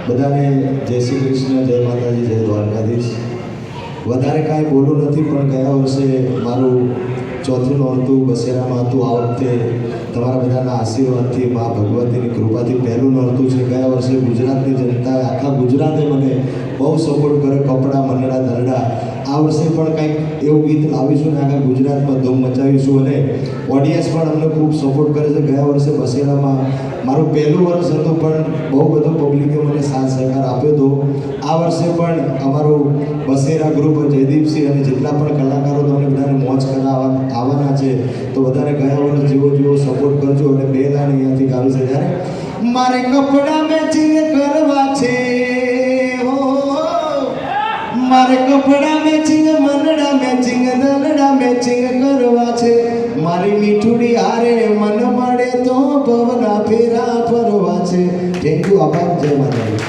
બધાને જય શ્રી કૃષ્ણ, જય માતાજી, જય દ્વારકાધીશ. વધારે કાંઈ બોલું નથી, પણ ગયા વર્ષે મારું ચોથું નોરતું બસેરામાં હતું. આ વખતે તમારા બધાના આશીર્વાદથી, મા ભગવતીની કૃપાથી પહેલું નોરતું છે. ગયા વર્ષે ગુજરાતની જનતાએ, આખા ગુજરાતે મને બહુ સપોર્ટ કર્યો, કપડાં, મંડળા, દરડા. આ વર્ષે પણ કંઈક એવું ગીત લાવીશું ને આખા ગુજરાતમાં ધૂમ મચાવીશું, અને ઓડિયન્સ પણ અમને ખૂબ સપોર્ટ કરે છે. ગયા વર્ષે બસેરામાં મારું પહેલું વર્ષ હતું, પણ બહુ બધું પબ્લિકે મને સાથ સહકાર આપ્યો હતો. આ વર્ષે પણ અમારું બસેરા ગ્રુપ, જયદીપસિંહ અને જેટલા પણ કલાકારો તમને બધાને મોજ કરાવવા આવવાના છે, તો બધાને ગયા વર્ષ જેવો સપોર્ટ કરજો. અને બે લાઈન અહીંયાથી ગાવી છે. જ્યારે મારે કપડાં મેચિંગ કરવા છે, મારે કપડાં મેચિંગ, મનડા મેચિંગ, દલડા મેચિંગ કરવા છે. મારી મીઠુડી હારે મન મળે તો ભવના ફેરા ફરવા છે. Thank you. આભાર. જય માતાજી.